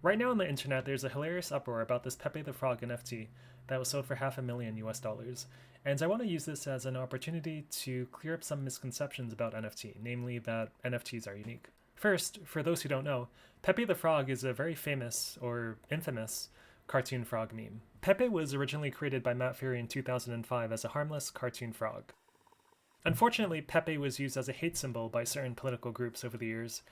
Right now on the internet, there's a hilarious uproar about this Pepe the Frog NFT that was sold for $500,000 US, and I want to use this as an opportunity to clear up some misconceptions about NFT, namely that NFTs are unique. First, for those who don't know, Pepe the Frog is a very famous, or infamous, cartoon frog meme. Pepe was originally created by Matt Furie in 2005 as a harmless cartoon frog. Unfortunately, Pepe was used as a hate symbol by certain political groups over the years,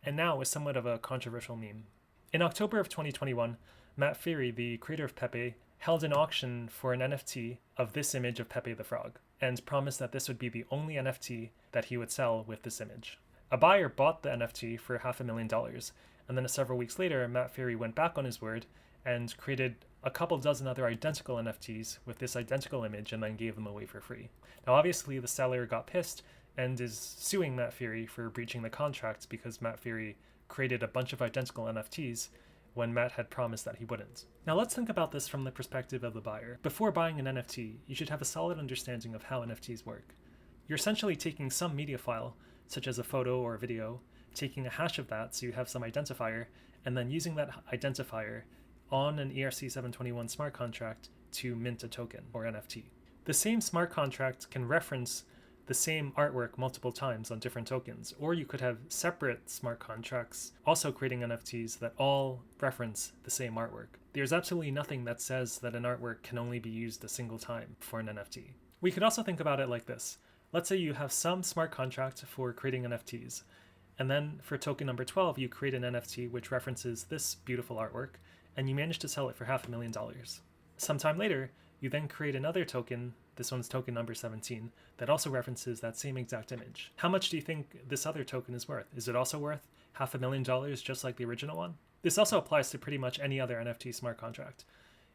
and now is somewhat of a controversial meme. In October of 2021, Matt Furie, the creator of Pepe, held an auction for an NFT of this image of Pepe the Frog, and promised that this would be the only NFT that he would sell with this image. A buyer bought the NFT for $500,000, and then several weeks later, Matt Furie went back on his word and created a couple dozen other identical NFTs with this identical image and then gave them away for free. Now obviously the seller got pissed and is suing Matt Furie for breaching the contract because Matt Furie created a bunch of identical NFTs when Matt had promised that he wouldn't. Now let's think about this from the perspective of the buyer. Before buying an NFT, you should have a solid understanding of how NFTs work. You're essentially taking some media file, such as a photo or a video, taking a hash of that so you have some identifier, and then using that identifier on an ERC-721 smart contract to mint a token, or NFT. The same smart contract can reference the same artwork multiple times on different tokens, or you could have separate smart contracts also creating NFTs that all reference the same artwork. There's absolutely nothing that says that an artwork can only be used a single time for an NFT. We could also think about it like this. Let's say you have some smart contract for creating NFTs, and then for token number 12, you create an NFT which references this beautiful artwork, and you manage to sell it for $500,000. Sometime later, you then create another token, this one's token number 17, that also references that same exact image. How much do you think this other token is worth? Is it also worth $500,000 just like the original one? This also applies to pretty much any other NFT smart contract.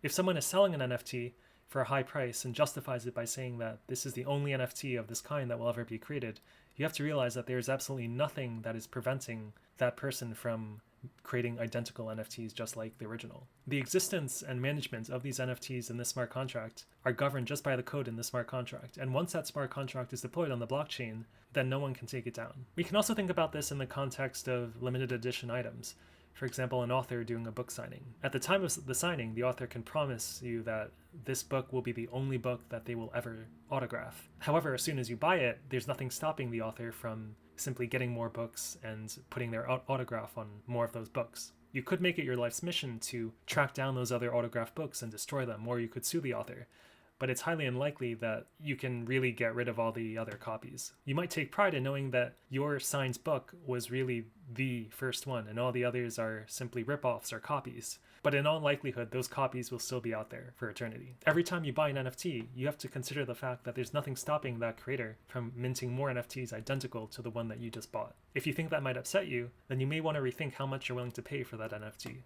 If someone is selling an NFT for a high price and justifies it by saying that this is the only NFT of this kind that will ever be created, you have to realize that there's absolutely nothing that is preventing that person from creating identical NFTs just like the original. The existence and management of these NFTs in this smart contract are governed just by the code in the smart contract, and once that smart contract is deployed on the blockchain, then no one can take it down. We can also think about this in the context of limited edition items. For example, an author doing a book signing. At the time of the signing, the author can promise you that this book will be the only book that they will ever autograph. However, as soon as you buy it, there's nothing stopping the author from simply getting more books and putting their autograph on more of those books. You could make it your life's mission to track down those other autographed books and destroy them, or you could sue the author. But it's highly unlikely that you can really get rid of all the other copies. You might take pride in knowing that your signed book was really the first one, and all the others are simply ripoffs or copies. But in all likelihood, those copies will still be out there for eternity. Every time you buy an NFT, you have to consider the fact that there's nothing stopping that creator from minting more NFTs identical to the one that you just bought. If you think that might upset you, then you may want to rethink how much you're willing to pay for that NFT.